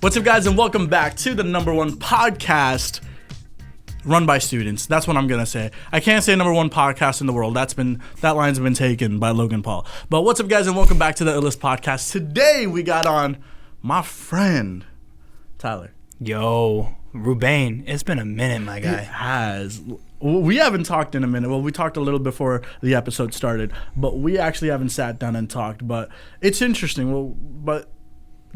What's up, guys, and welcome back to the #1 podcast run by students. That's what I'm gonna say. I can't say #1 podcast in the world. That line's been taken by Logan Paul. But what's up, guys, and welcome back to the Illest podcast. Today we got on my friend Tyler. Yo, Rubane. It's been a minute, my guy. It has. We haven't talked in a minute. Well, we talked a little before the episode started, but we actually haven't sat down and talked. But it's interesting. But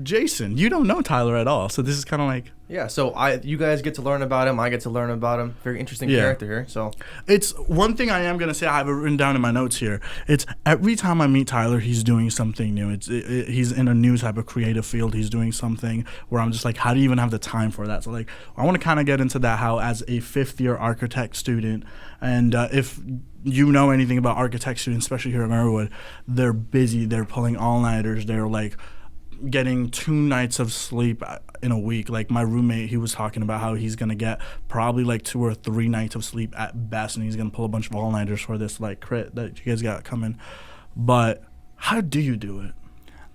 Jason, you don't know Tyler at all, so this is kind of like... Yeah, so you guys get to learn about him, I get to learn about him. Very interesting character here, so... It's one thing I am going to say, I have it written down in my notes here. It's every time I meet Tyler, he's doing something new. He's in a new type of creative field. He's doing something where I'm just like, how do you even have the time for that? So, like, I want to kind of get into that, how as a fifth-year architect student, and if you know anything about architect students, especially here at Marywood, they're busy. They're pulling all-nighters. They're, like... getting 2 nights of sleep in a week. Like my roommate, he was talking about how he's gonna get probably like 2 or 3 nights of sleep at best, and he's gonna pull a bunch of all-nighters for this like crit that you guys got coming. But how do you do it?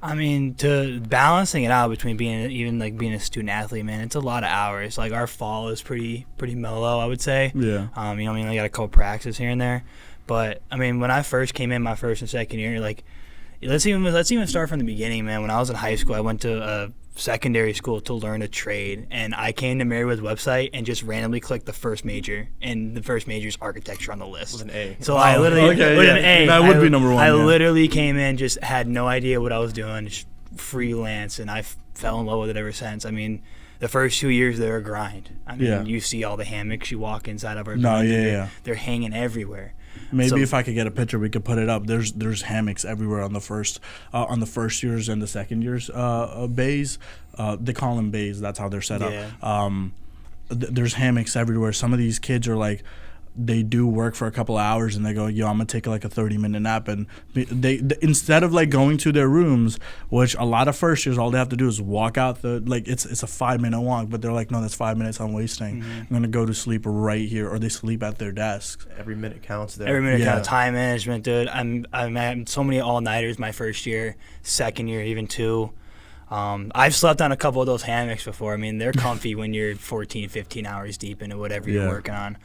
I mean, to balancing it out between being a student athlete, man, it's a lot of hours. Like our fall is pretty mellow, I would say. Yeah. I got a couple practices here and there, but I mean, when I first came in my first and second year, like. Let's even start from the beginning, man. When I was in high school, I went to a secondary school to learn a trade, and I came to Marywood's website and just randomly clicked the first major, and the first major is architecture on the list. With an A. So I literally with an A. That would be #1. I literally came in, just had no idea what I was doing, just freelance, and I fell in love with it ever since. I mean, the first 2 years they're a grind. I mean, you see all the hammocks you walk inside of our building. They're hanging everywhere. Maybe if I could get a picture, we could put it up. There's hammocks everywhere on the first years and the second years bays. They call them bays. That's how they're set up. There's hammocks everywhere. Some of these kids are like, they do work for a couple hours and they go, yo, I'm gonna take like a 30-minute nap, and they instead of like going to their rooms, which a lot of first years all they have to do is walk out it's a 5-minute walk, but they're like, no, that's 5 minutes I'm wasting. I'm gonna go to sleep right here, or they sleep at their desks. Every minute counts there. Every minute counts. Time management, dude. I'm had so many all-nighters my first year, second year even too. I've slept on a couple of those hammocks before. I mean, they're comfy when you're 14, 15 hours deep into whatever you're working on.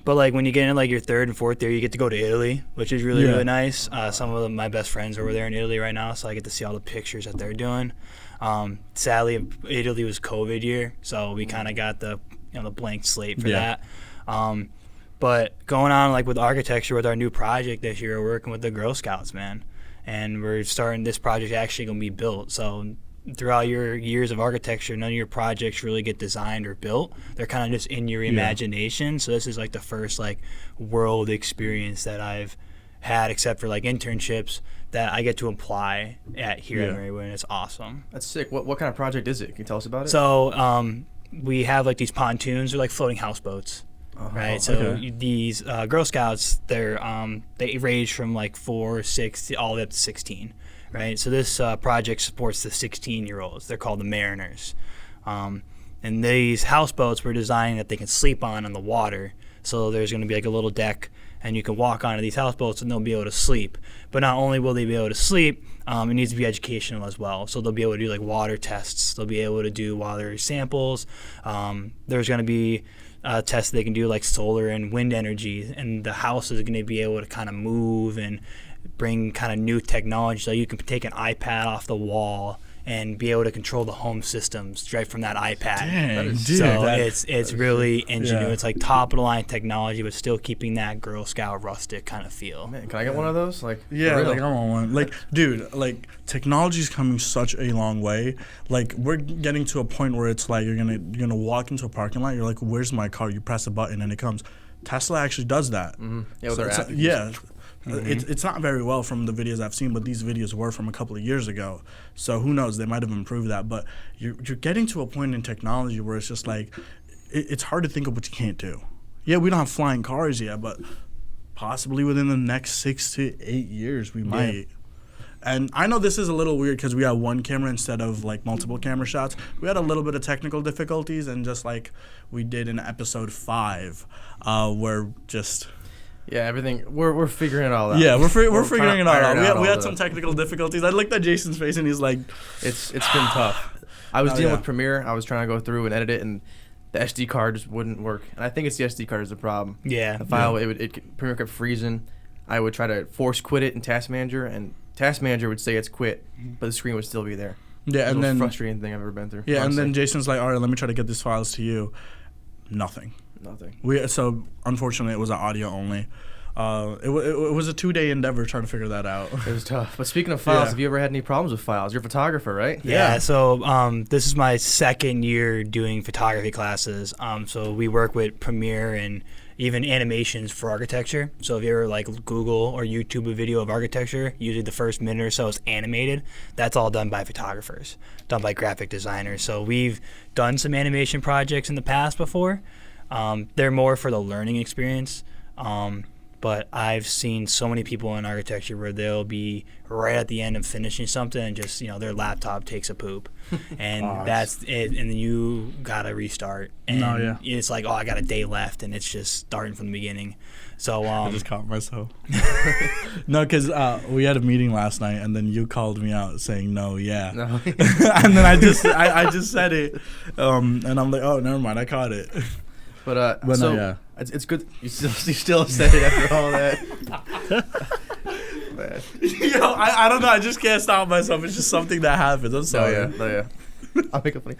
But like when you get in like your third and fourth year, you get to go to Italy, which is really nice. Some of my best friends are over there in Italy right now, so I get to see all the pictures that they're doing. Sadly, Italy was COVID year, so we kind of got the blank slate for that. But going on like with architecture with our new project this year, we're working with the Girl Scouts, man, and we're starting this project actually gonna be built. So throughout your years of architecture, none of your projects really get designed or built. They're kind of just in your imagination. So this is like the first like world experience that I've had, except for like internships that I get to apply at here at Marywood, and it's awesome. That's sick. What kind of project is it? Can you tell us about it? So we have like these pontoons, they're like floating houseboats. Right, so these Girl Scouts, they range from like 4, 6, all the way up to 16. Right, so this project supports the 16-year-olds. They're called the Mariners, and these houseboats were designed that they can sleep on the water. So there's going to be like a little deck, and you can walk onto these houseboats, and they'll be able to sleep. But not only will they be able to sleep, it needs to be educational as well. So they'll be able to do like water tests. They'll be able to do water samples. There's going to be tests they can do like solar and wind energy, and the house is going to be able to kind of move and bring kind of new technology, so you can take an iPad off the wall and be able to control the home systems right from that iPad. Dang, dude, so it's really ingenious. It's like top of the line technology, but still keeping that Girl Scout rustic kind of feel. Man, can I get one of those? Like, like I want one. Like, dude, like technology's coming such a long way. Like we're getting to a point where it's like you're gonna walk into a parking lot. You're like, where's my car? You press a button and it comes. Tesla actually does that. Mm-hmm. Yeah, with their app. It's not very well from the videos I've seen, but these videos were from a couple of years ago. So who knows? They might have improved that. But you're getting to a point in technology where it's just like it's hard to think of what you can't do. Yeah, we don't have flying cars yet, but possibly within the next 6 to 8 years we might. And I know this is a little weird because we have one camera instead of like multiple camera shots. We had a little bit of technical difficulties, and just like we did in episode 5, where just Yeah, everything. We're figuring it all out. Yeah, we're figuring it all ironing out. all We had the- some technical difficulties. I looked at Jason's face and he's like, It's been tough. I was Oh, dealing yeah. with Premiere. I was trying to go through and edit it, and the SD card just wouldn't work. And I think it's the SD card is the problem. Yeah. The file, Premiere kept freezing. I would try to force quit it in Task Manager, and Task Manager would say it's quit, but the screen would still be there. yeah, It was and the then most frustrating thing I've ever been through. yeah, and honestly. then Jason's like, all right, let me try to get these files to you. Nothing. Nothing. So unfortunately, it was an audio only. It was a 2-day endeavor trying to figure that out. It was tough. But speaking of files, Yeah. have you ever had any problems with files? You're a photographer, right? Yeah, so this is my second year doing photography classes. So we work with Premiere and even animations for architecture. So if you ever like Google or YouTube a video of architecture, usually the first minute or so is animated. That's all done by photographers, done by graphic designers. So we've done some animation projects in the past before. They're more for the learning experience. But I've seen so many people in architecture where they'll be right at the end of finishing something and just, their laptop takes a poop. And that's it. And then you got to restart. And it's like, I got a day left, and it's just starting from the beginning. So I just caught myself. No, because we had a meeting last night, and then you called me out saying no, yeah. No. And then I just said it, and I'm like, oh, never mind, I caught it. But no, yeah. It's good. You still said it after all that. Man. Yo, I don't know. I just can't stop myself. It's just something that happens. I'm sorry. No, yeah. I'll make it funny.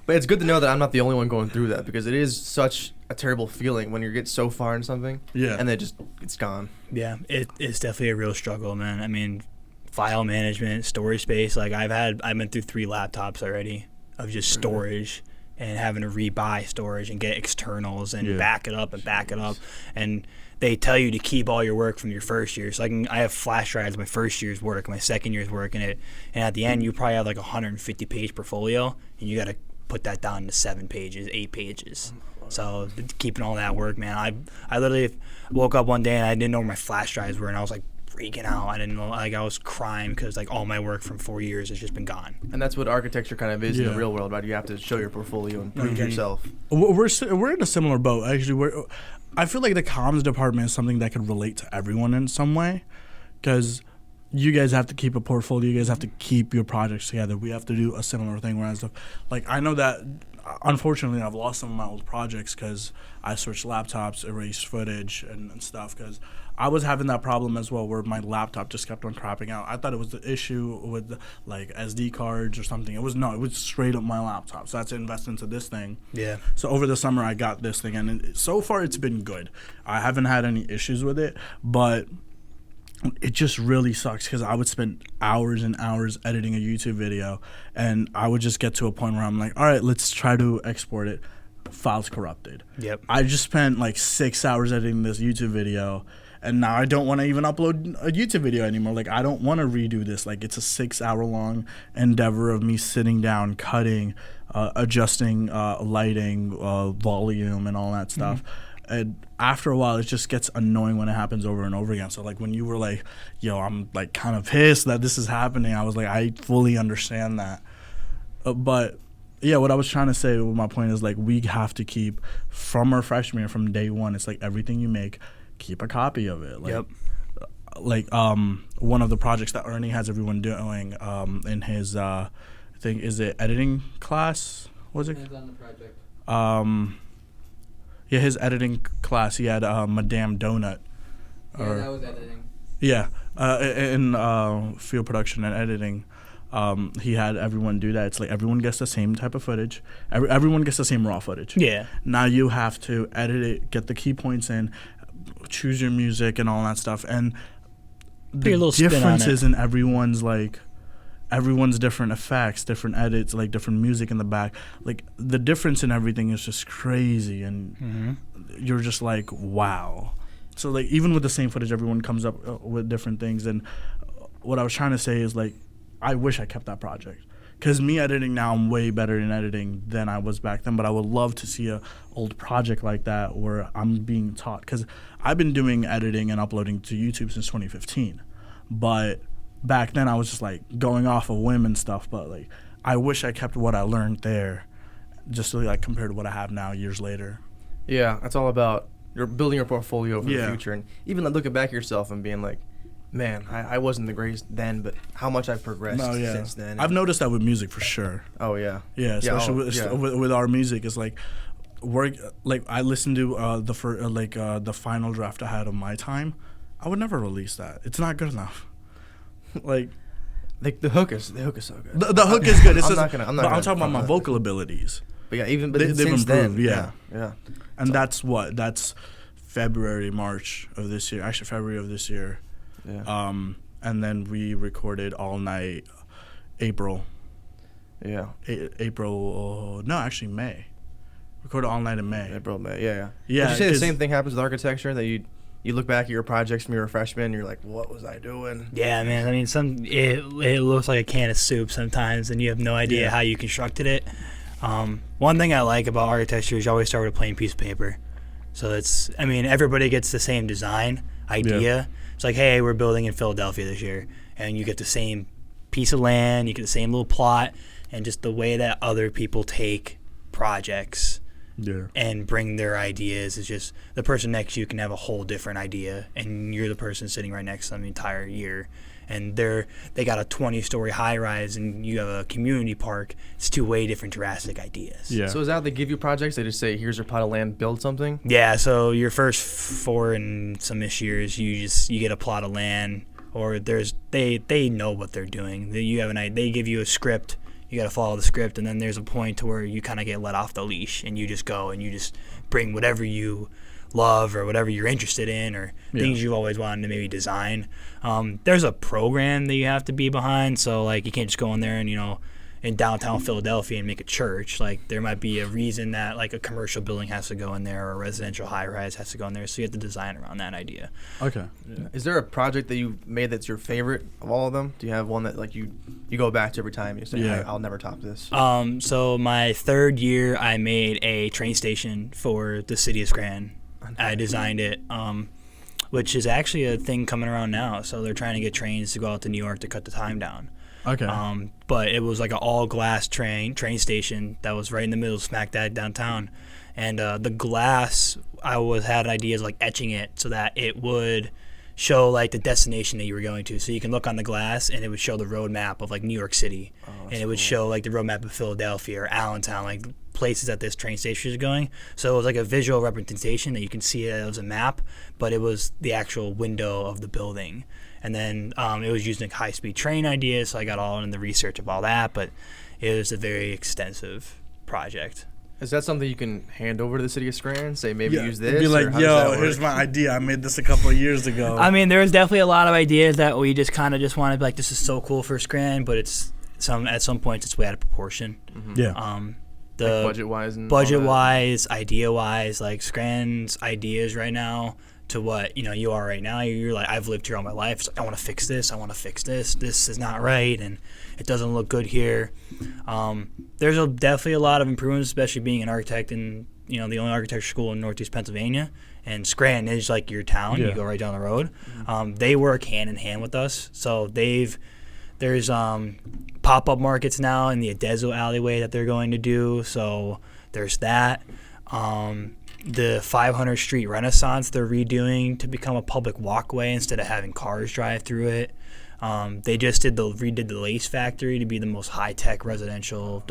But it's good to know that I'm not the only one going through that, because it is such a terrible feeling when you get so far in something, Yeah. and then it's gone. yeah, it's definitely a real struggle, man. I mean, file management, storage space. Like I've been through 3 laptops already of just storage. And having to rebuy storage and get externals and back it up. And they tell you to keep all your work from your first year. So I have flash drives of my first year's work, my second year's work, and at the end you probably have like 150-page portfolio, and you got to put that down to 7 pages, 8 pages. So keeping all that work, man. I literally woke up one day and I didn't know where my flash drives were, and I was like freaking out. I didn't know, I was crying because like all my work from 4 years has just been gone. And that's what architecture kind of is in the Yeah. real world, right? You have to show your portfolio and prove yourself. We're in a similar boat, actually. I feel like the comms department is something that could relate to everyone in some way, because you guys have to keep a portfolio. You guys have to keep your projects together. We have to do a similar thing. Whereas, like, I know that, unfortunately, I've lost some of my old projects because I switched laptops, erased footage, and stuff, because I was having that problem as well, where my laptop just kept on crapping out. I thought it was the issue with like SD cards or something. It was straight up my laptop. So I had to invest into this thing. Yeah. So over the summer I got this thing, and so far it's been good. I haven't had any issues with it, but it just really sucks because I would spend hours and hours editing a YouTube video, and I would just get to a point where I'm like, all right, let's try to export it. File's corrupted. Yep. I just spent like 6 hours editing this YouTube video, and now I don't want to even upload a YouTube video anymore. Like, I don't want to redo this. Like, it's a 6-hour-long endeavor of me sitting down, cutting, adjusting lighting, volume, and all that stuff. And after a while, it just gets annoying when it happens over and over again. So, like, when you were like, yo, I'm, like, kind of pissed that this is happening, I was like, I fully understand that. But yeah, what I was trying to say with my point is, like, we have to keep, from our freshman year, from day one, it's like everything you make, keep a copy of it. Like, like one of the projects that Ernie has everyone doing in his, I think, is it editing class? Was it? Depends on the project. Yeah, his editing class, he had Madame Donut. Yeah, that was editing. Yeah, in field production and editing. He had everyone do that. It's like everyone gets the same type of footage. Everyone gets the same raw footage. Yeah. Now you have to edit it, get the key points in, choose your music and all that stuff. And Put your the little spin on it. differences in everyone's different effects, different edits, like different music in the back. Like, the difference in everything is just crazy, and you're just like, wow. So, like, even with the same footage, everyone comes up with different things. And what I was trying to say is, like, I wish I kept that project, because me editing now, I'm way better in editing than I was back then. But I would love to see a old project like that where I'm being taught, because I've been doing editing and uploading to YouTube since 2015. But back then I was just like going off a whim and stuff. But like, I wish I kept what I learned there, just to like compare to what I have now years later. Yeah, it's all about you're building your portfolio for the Yeah. future, and even like, looking back at yourself and being like, man, I wasn't the greatest then, but how much I've progressed No, yeah. since then. I've noticed that with music for sure. Oh yeah. Yeah, especially with our music, it's like work. Like I listened to the final draft I had of My Time. I would never release that. It's not good enough. Like The hook is so good. the hook is good. It's I'm just, not gonna. but I'm talking about my vocal abilities. But yeah, even They've since then, improved, yeah. And So- that's February, March of this year. Actually, February of this year. Yeah. And then we recorded all night, April. Yeah. No, actually May. Recorded all night in May. April, May. Yeah. Yeah, Would you say the 'cause- same thing happens with architecture, that you look back at your projects from your freshman and you're like, what was I doing? Yeah, man. I mean, it looks like a can of soup sometimes, and you have no idea Yeah. how you constructed it. One thing I like about architecture is you always start with a plain piece of paper. So everybody gets the same design idea. Yeah. It's like, hey, we're building in Philadelphia this year, and you get the same piece of land, you get the same little plot, and just the way that other people take projects Yeah. and bring their ideas is just the person next to you can have a whole different idea, and you're the person sitting right next to them the entire year, and they got a 20-story high rise and you have a community park. It's two way different drastic ideas. Yeah. So is that how they give you projects? They just say, here's your plot of land, build something? Yeah, so your first 4 and some-ish years, you get a plot of land, or they know what they're doing. They give you a script. You got to follow the script, and then there's a point to where you kind of get let off the leash, and you just go and you just bring whatever you love or whatever you're interested in, or things you've always wanted to maybe design. There's a program that you have to be behind, so like you can't just go in there and in downtown Philadelphia and make a church. Like there might be a reason that like a commercial building has to go in there or a residential high-rise has to go in there, so you have to design around that idea. Okay. Yeah. Is there a project that you made that's your favorite of all of them? Do you have one that like you go back to every time and you say, Yeah. I'll never top this? So my 3rd year, I made a train station for the city of Scranton. I designed it, which is actually a thing coming around now. So they're trying to get trains to go out to New York to cut the time down. Okay. But it was like an all-glass train station that was right in the middle, smack dab downtown. And the glass, had ideas like etching it so that it would show like the destination that you were going to. So you can look on the glass and it would show the road map of like New York City, and it would show like the road map of Philadelphia or Allentown, like places that this train station is going. So it was like a visual representation that you can see it as a map, but it was the actual window of the building. And then it was using high-speed train ideas, so I got all in the research of all that, but it was a very extensive project. Is that something you can hand over to the city of Scranton? Say maybe use this? Be or like, how does that yo, work? here's my idea. I made this a couple of years ago. I mean, there was definitely a lot of ideas that we just kind of just wanted to be like, this is so cool for Scranton, but at some points it's way out of proportion. Yeah. Like budget-wise and all that? Budget-wise, idea-wise, like Scranton's ideas right now to what you are right now. You're like, I've lived here all my life. It's like, I want to fix this. I want to fix this. This is not right, and it doesn't look good here. There's definitely a lot of improvements, especially being an architect in the only architecture school in Northeast Pennsylvania. And Scranton is like your town. Yeah. You go right down the road. They work hand in hand with us. So there's pop-up markets now in the Adezo alleyway that they're going to do. So there's that. The 500 Street Renaissance they're redoing to become a public walkway instead of having cars drive through it. They just redid the Lace Factory to be the most high-tech residential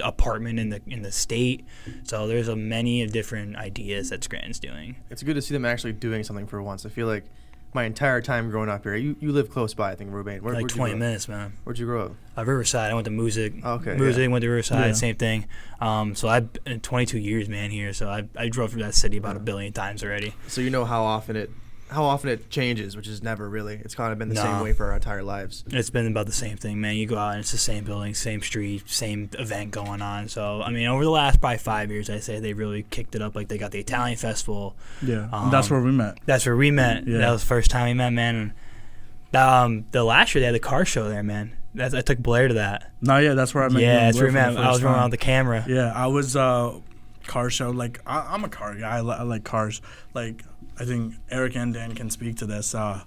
apartment in the state. So there's many of different ideas that Scranton's doing. It's good to see them actually doing something for once. I feel like my entire time growing up here, you live close by, I think, Rubane. Like 20 minutes, man. Where'd you grow up? Riverside. I went to Music. Okay, Music, yeah. went to Riverside, Yeah. same thing. So I've been 22 years, man, here. So I drove through that city about a billion times already. So you know how often it changes, which is never really. It's kind of been the same No. way for our entire lives. It's been about the same thing, man. You go out and it's the same building, same street, same event going on. So, I mean, over the last probably 5 years, I say they really kicked it up. Like, they got the Italian Festival. Yeah. That's where we met. That's where we met. Yeah. That was the first time we met, man. And the last year, they had the car show there, man. I took Blair to that. No, yeah, that's where I met you. Yeah, and that's where we Blair for met. the I was first running time. around with the camera. Yeah, I was car show. Like I'm a car guy. I like cars. Like I think Eric and Dan can speak to this. While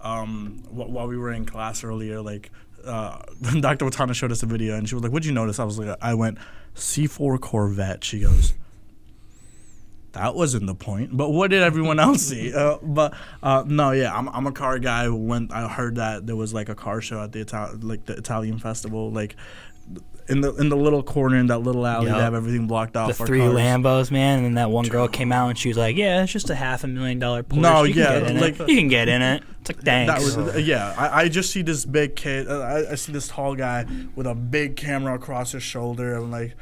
we were in class earlier, like Dr. Watana showed us a video, and she was like, "What'd you notice?" I was like, "I went C4 Corvette." She goes, that wasn't the point. But what did everyone else see? No, yeah, I'm a car guy. I heard that there was like a car show at the Italian festival, like in the little corner in that little alley, they have everything blocked off. The for 3 cars. Lambos, man, and then that one girl came out and she was like, "Yeah, it's just a $500,000 Porsche. No, you yeah, can get in like it. You can get in it." It's like, thanks. That was I just see this big kid. I see this tall guy with a big camera across his shoulder. I'm like,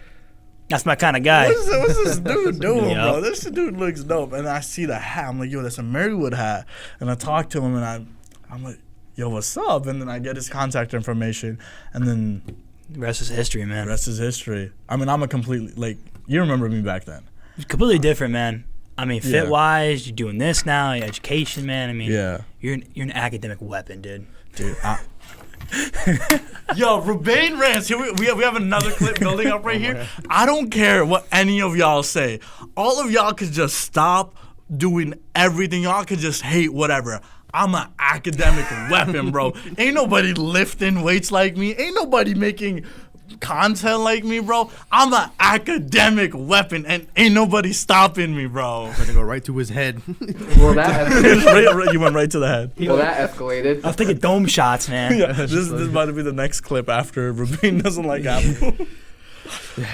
that's my kind of guy. what's this dude doing, Yep. bro? This dude looks dope. And I see the hat. I'm like, yo, that's a Marywood hat. And I talk to him, and I'm like, yo, what's up? And then I get his contact information, and then The rest is history, man. the rest is history. I mean, I'm a completely, like, you remember me back then. It's completely different, man. I mean, Yeah. fit-wise, you're doing this now, your education, man. I mean, Yeah. you're an academic weapon, dude. Dude, yo, Rubane rants. Here we have another clip building up right here. I don't care what any of y'all say. All of y'all could just stop doing everything. Y'all could just hate whatever. I'm an academic weapon, bro. Ain't nobody lifting weights like me. Ain't nobody making content like me, bro. I'm an academic weapon, and ain't nobody stopping me, bro. I'm gonna go right to his head. Well, that escalated. You went right to the head. Well, that escalated. I was thinking dome shots, man. Yeah, this is about to be the next clip after Rubane doesn't like Apple.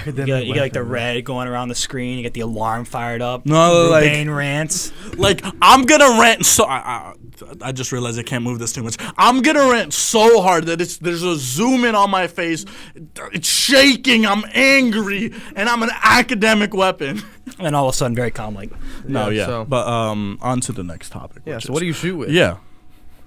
You got like the red going around the screen. You get the alarm fired up. No, like- Rubane rants. Like, I'm gonna rant so I just realized I can't move this too much. I'm gonna rant so hard that there's a zoom in on my face. It's shaking. I'm angry, and I'm an academic weapon. And all of a sudden, very calm, like, No, yeah. so- But on to the next topic. Yeah. which So what is- do you shoot with? Yeah.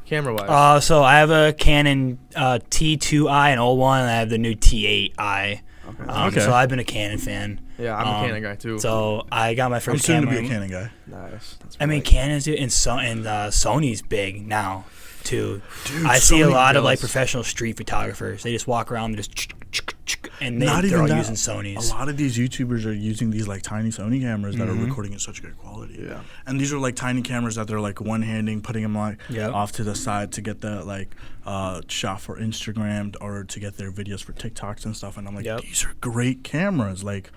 Camera wise. so I have a Canon T2i and 01, and I have the new T8i. Okay. So I've been a Canon fan. Yeah, I'm a Canon guy too. So I got my I'm first soon to camera. be a Canon guy. Nice. That's I mean, right. Canon's and Sony's big now too. Dude, I see a Sony lot of like does. professional street photographers. They just walk around and just and Not they're even all that. using Sonys. A lot of these YouTubers are using these like tiny Sony cameras that are recording in such good quality. Yeah. And these are like tiny cameras that they're like one-handing, putting them like Yep. off to the side to get the like shot for Instagram or to get their videos for TikToks and stuff. And I'm like, Yep. these are great cameras. Like,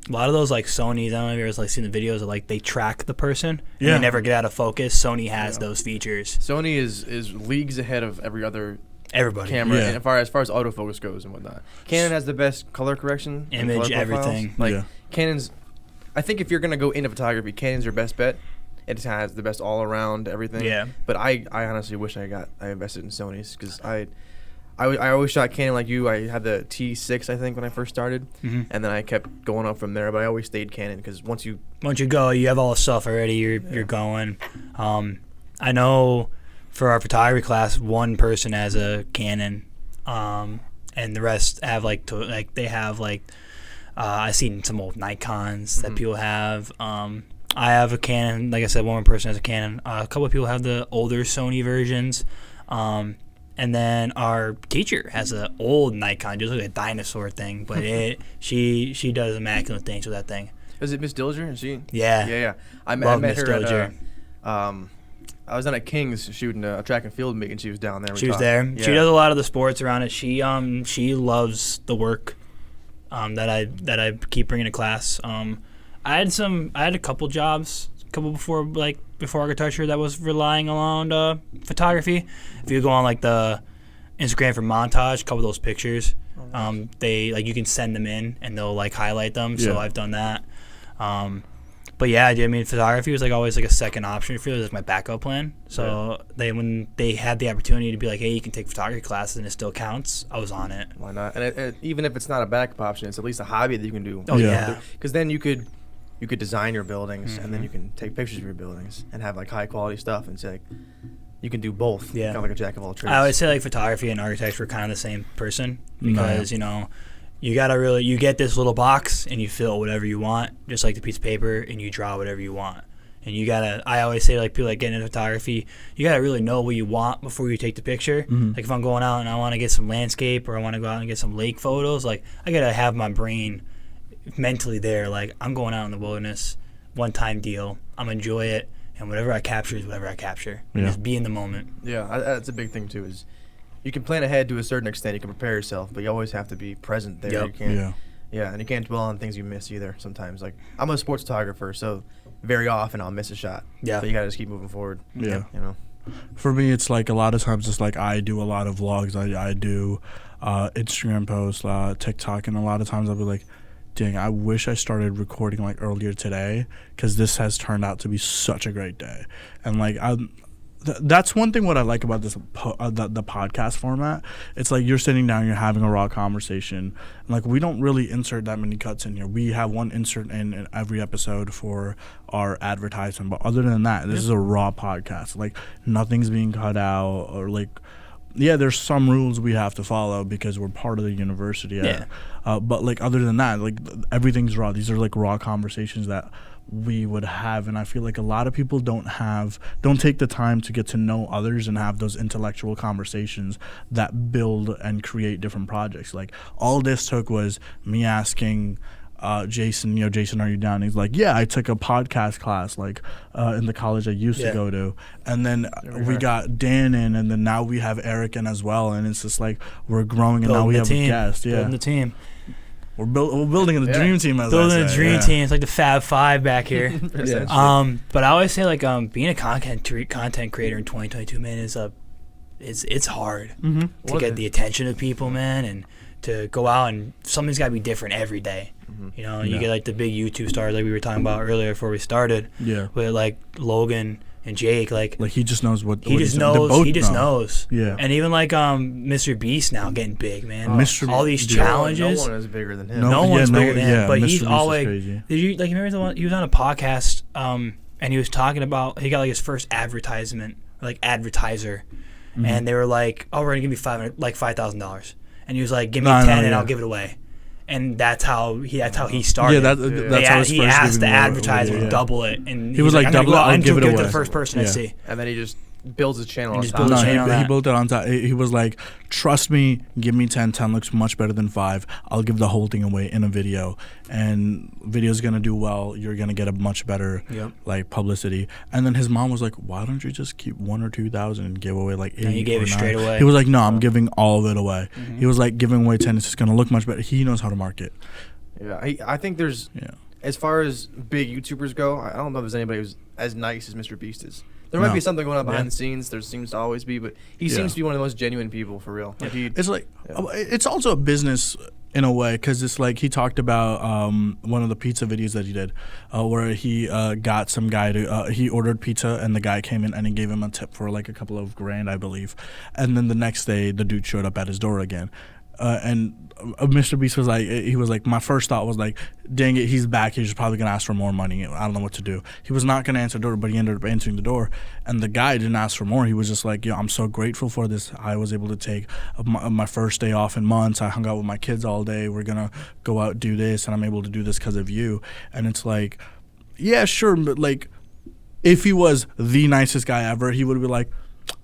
A lot of those like Sonys. I don't know if you ever like seen the videos of like they track the person and Yeah. they never get out of focus. Sony has those features. Sony is leagues ahead of every other Everybody. camera Yeah. and as far as autofocus goes and whatnot. Canon has the best color correction, and Image, color profiles. everything. Like Yeah. Canon's, I think if you're gonna go into photography, Canon's your best bet. It has the best all around everything. Yeah. But I honestly wish I invested in Sony's because I always shot Canon like you. I had the T6 I think when I first started, Mhm. and then I kept going up from there. But I always stayed Canon because once you Once you go, you have all the stuff already. You're going. I know for our photography class, one person has a Canon, and the rest have they have I've seen some old Nikons that people have. I have a Canon. Like I said, one person has a Canon. A couple of people have the older Sony versions. And then our teacher has an old Nikon, just like a dinosaur thing, but she does immaculate things with that thing. is it Miss Dilger? Is she? Yeah. Yeah. I Love met Miss her Dilger. at I was down at King's shooting a track and field meet, and she was down there. We She was talked. there. Yeah. She does a lot of the sports around it. She loves the work that I keep bringing to class. I had a couple jobs, before architecture that was relying on photography. If you go on like the Instagram for montage, a couple of those pictures, they like you can send them in and they'll like highlight them. So Yeah. I've done that. But yeah, I mean, photography was like always like a second option for me. It was my backup plan. So when they had the opportunity to be like, hey, you can take photography classes and it still counts, I was on it. Why not? And even if it's not a backup option, it's at least a hobby that you can do. Oh Yeah. yeah. Because then you could design your buildings, and then you can take pictures of your buildings and have like high quality stuff, and say like, you can do both. Yeah. Kind of like a jack of all trades. I would say like photography and architecture are kind of the same person because you get this little box and you fill whatever you want, just like the piece of paper, and you draw whatever you want. And I always say like people that get into photography, you gotta really know what you want before you take the picture. Like if I'm going out and I want to get some landscape or I want to go out and get some lake photos, like I gotta have my brain mentally there. Like I'm going out in the wilderness, one time deal. I'm enjoy it, and whatever I capture is whatever I capture. And Yeah. just be in the moment. Yeah, that's a big thing too. Is you can plan ahead to a certain extent. You can prepare yourself, but you always have to be present there. Yep. You can't. Yeah. Yeah, and you can't dwell on things you miss either. Sometimes, like I'm a sports photographer, so very often I'll miss a shot. Yeah. But you gotta just keep moving forward. Yeah. You know. For me, it's like a lot of times it's like I do a lot of vlogs. I do Instagram posts, TikTok, and a lot of times I'll be like, dang, I wish I started recording like earlier today because this has turned out to be such a great day. And like that's one thing what I like about this the podcast format. It's like you're sitting down, you're having a raw conversation. And like we don't really insert that many cuts in here. We have one insert in every episode for our advertisement, but other than that, this is a raw podcast. Like nothing's being cut out or like. Yeah, there's some rules we have to follow because we're part of the university. Yeah. But like other than that, like everything's raw. These are like raw conversations that we would have, and I feel like a lot of people don't take the time to get to know others and have those intellectual conversations that build and create different projects. Like all this took was me asking Jason, Jason, are you down? He's like, yeah, I took a podcast class like in the college I used to go to. And then we got Dan in, and then now we have Eric in as well. And it's just like we're growing, and now we have a guest. Yeah. Building the team. We're building a dream team, as building I say. a dream team. It's like the Fab Five back here. But I always say like being a content creator in 2022, man, it's hard to get the attention of people, man, and to go out and something's got to be different every day. You get like the big YouTube stars like we were talking about earlier before we started. Yeah. With like Logan and Jake, like he just knows what he just knows. Yeah. And even like Mr. Beast now getting big, man. All these No challenges. one is bigger than him. No one's bigger than him. Yeah, But Mr. he's Beast always. crazy. Did you like remember the one he was on a podcast and he was talking about he got like his first advertisement, like advertiser, and they were like, oh, we're gonna give you $5,000, and he was like, give me 10 and I'll give it away. And that's how he started. Yeah, that's how he asked the advertiser to double it, and he was like, double it, I'll give it away to the first person I see. And then he just builds his channel on top. He built it on top. He was like, trust me, give me 10 looks much better than 5. I'll give the whole thing away in a video, and video's gonna do well. You're gonna get a much better like publicity. And then his mom was like, why don't you just keep 1,000 or 2,000 and give away like 8? And he gave it straight away. He was like, no, I'm giving all of it away. He was like, giving away 10 is just gonna look much better. He knows how to market. Yeah, I think there's as far as big YouTubers go, I don't know if there's anybody who's as nice as Mr. Beast is. There might be something going on behind the scenes. There seems to always be, but he seems to be one of the most genuine people, for real. Like it's also a business in a way, because it's like he talked about one of the pizza videos that he did, where he got some guy to he ordered pizza, and the guy came in and he gave him a tip for like a couple of grand, I believe, and then the next day the dude showed up at his door again. And Mr. Beast was like, my first thought was like, dang it, he's back. He's probably going to ask for more money. I don't know what to do. He was not going to answer the door, but he ended up answering the door. And the guy didn't ask for more. He was just like, I'm so grateful for this. I was able to take my first day off in months. I hung out with my kids all day. We're going to go out and do this, and I'm able to do this because of you. And it's like, yeah, sure, but like, if he was the nicest guy ever, he would be like,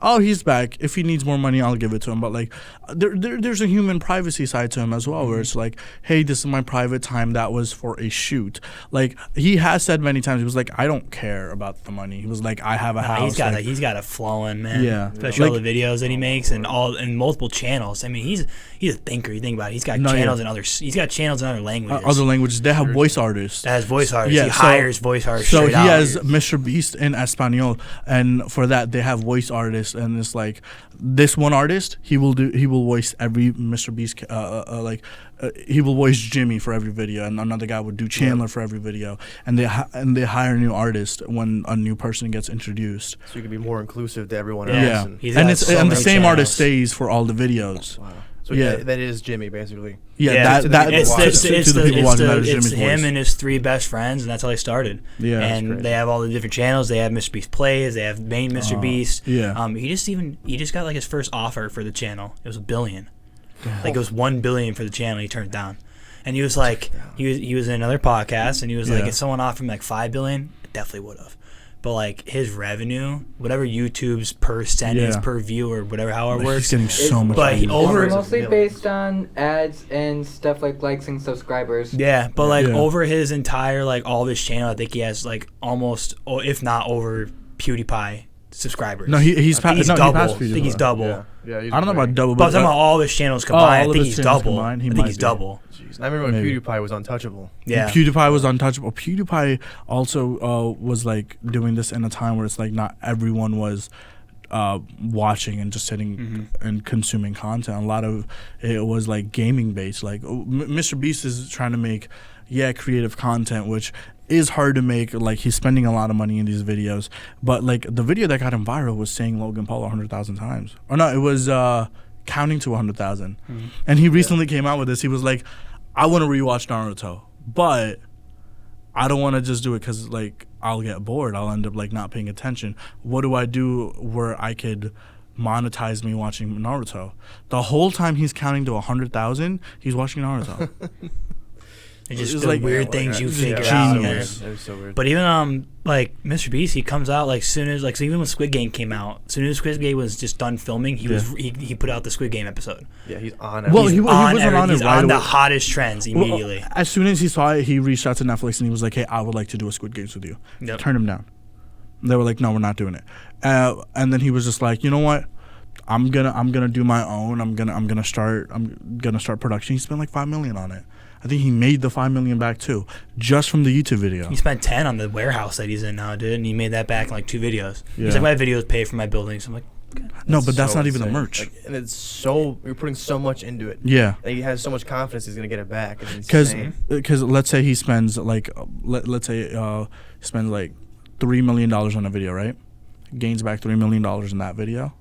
oh, he's back. If he needs more money, I'll give it to him. But like, there's a human privacy side to him as well, where it's like, hey, this is my private time. That was for a shoot. Like he has said many times, he was like, I don't care about the money. He was like, I have a house. He's got a flowing, man. Yeah, especially all the videos that he makes and multiple channels. I mean, he's a thinker. You think about it. He's got channels in other languages. Other languages. They have voice artists. That has voice artists. Yeah, he hires voice artists. So he has Mr. Beast in Espanol, and for that they have voice artists. And it's like this one artist, he will voice every Mr. Beast, he will voice Jimmy for every video, and another guy would do Chandler for every video, and they hire a new artist when a new person gets introduced. So you can be more inclusive to everyone else. Yeah, and the same artist stays for all the videos. Wow. So that is Jimmy basically. Yeah, it's him and his 3 best friends, and that's how they started. Yeah, and they have all the different channels. They have Mr. Beast Plays. They have main Mr. Beast. Yeah. He just got like his first offer for the channel. It was $1 billion. Like it was $1 billion for the channel. He turned it down, and he was like, he was in another podcast, and he was like, if someone offered me like $5 billion, I definitely would have. But like his revenue, whatever YouTube's percent is per view or whatever, however it works, he's getting so much. But mostly based on ads and stuff like likes and subscribers. Yeah, but like over his entire all of his channel, I think he has like almost, if not over PewDiePie subscribers. No, he's I think he's no, double. he passed I think he's PewDiePie. double. Yeah. I don't know about double, But I'm but talking about all of his channels all combined. I of think his he's channels double. combined, he I think might he's be. double. Jeez. I remember when Maybe. PewDiePie was untouchable. Yeah. PewDiePie was untouchable. PewDiePie also was like doing this in a time where it's like not everyone was watching and just sitting and consuming content. A lot of it was like gaming based. Like Mr. Beast is trying to make creative content, which is hard to make. Like he's spending a lot of money in these videos, but like the video that got him viral was saying Logan Paul 100,000 times. Or no, it was counting to 100,000. And he recently came out with this. He was like, I want to rewatch Naruto, but I don't want to just do it because like I'll get bored. I'll end up like not paying attention. What do I do where I could monetize me watching Naruto? The whole time he's counting to 100,000, he's watching Naruto. It's just It's the like- weird things you it's figure out. genius. man. That was so weird. But even like Mr. Beast, he comes out like soon as like so even when Squid Game came out, as soon as Squid Game was just done filming, he put out the Squid Game episode. Yeah, he's on. Well, everything. he wasn't on it He's right on the away. hottest trends immediately. Well, as soon as he saw it, he reached out to Netflix and he was like, "Hey, I would like to do a Squid Games with you." Yep. Turned him down. They were like, "No, we're not doing it." And then he was just like, "You know what? I'm gonna do my own. I'm gonna start production." He spent like $5 million on it. I think he made the $5 million back too, just from the YouTube video. He spent 10 on the warehouse that he's in now, dude, and he made that back in like 2 videos. Yeah. He's like, my videos pay for my buildings. I'm like, No, but that's so not even the insane. merch. Like, and it's so you're putting so much into it. Yeah. Like, he has so much confidence he's gonna get it back. It's Because insane. let's say he spends like let's say he spends like $3 million on a video, right? Gains back $3 million in that video,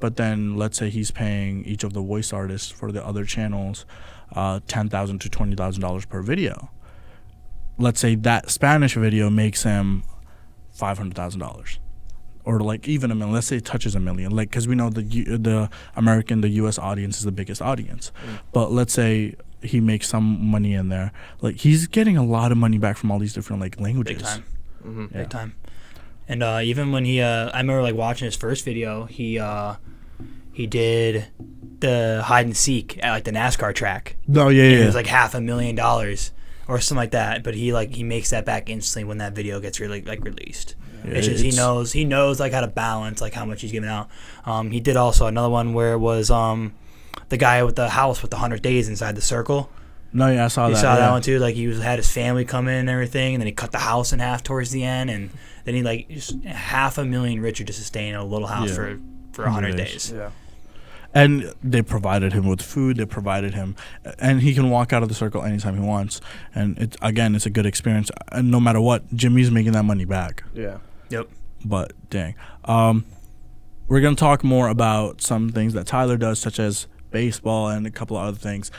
but then let's say he's paying each of the voice artists for the other channels $10,000 to $20,000 per video. Let's say that Spanish video makes him $500,000. Or like even $1 million. Let's say it touches $1 million, like because we know the U.S. audience is the biggest audience. But let's say he makes some money in there, like he's getting a lot of money back from all these different like languages. big time. Yeah. Big time. And even when he, I remember like watching his first video, he did the hide and seek at like the NASCAR track. No, And yeah. it was like $500,000 or something like that. But he makes that back instantly when that video gets released. Yeah, It's just he knows like how to balance like how much he's giving out. He did also another one where it was the guy with the house with the 100 days inside the circle. No, yeah, I saw You that. saw yeah. that one too. Like had his family come in and everything, and then he cut the house in half towards the end, and then he like just $500,000 richer to sustain a little house Yeah. for 100 100 days. Yeah. And they provided him with food. They provided him, and he can walk out of the circle anytime he wants. And it's a good experience. And no matter what, Jimmy's making that money back. Yeah. Yep. But dang, we're gonna talk more about some things that Tyler does, such as baseball and a couple of other things.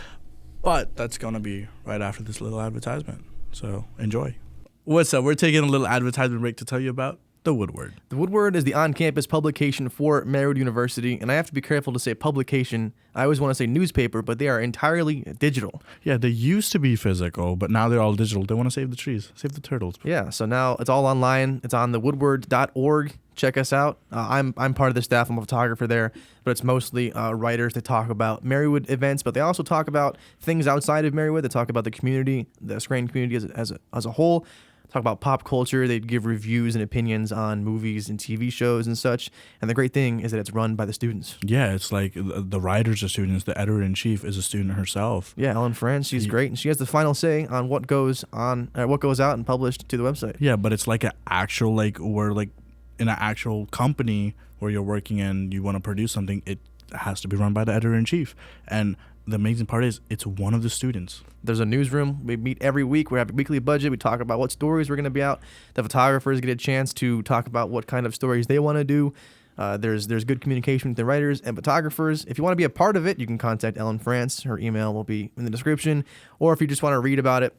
But that's gonna be right after this little advertisement. So enjoy. What's up? We're taking a little advertisement break to tell you about The Woodward. The Woodward is the on-campus publication for Merritt University, and I have to be careful to say publication. I always want to say newspaper, but they are entirely digital. Yeah, they used to be physical, but now they're all digital. They want to save the trees, save the turtles. Yeah, so now it's all online. It's on thewoodward.org. Check us out. I'm part of the staff. I'm a photographer there, but it's mostly writers that talk about Marywood events, but they also talk about things outside of Marywood. They talk about the community, the Scranton community as a whole. Talk about pop culture. They give reviews and opinions on movies and TV shows and such. And the great thing is that it's run by the students. Yeah, it's like the writers are students. The editor-in-chief is a student herself. Yeah, Ellen France, she's great, and she has the final say on what goes out and published to the website. Yeah, but it's like an actual, like, we're like in an actual company where you're working and you want to produce something. It has to be run by the editor-in-chief. And the amazing part is it's one of the students. There's a newsroom. We meet every week. We have a weekly budget. We talk about what stories we're going to be out. The photographers get a chance to talk about what kind of stories they want to do. There's good communication with the writers and photographers. If you want to be a part of it, you can contact Ellen France. Her email will be in the description. Or if you just want to read about it,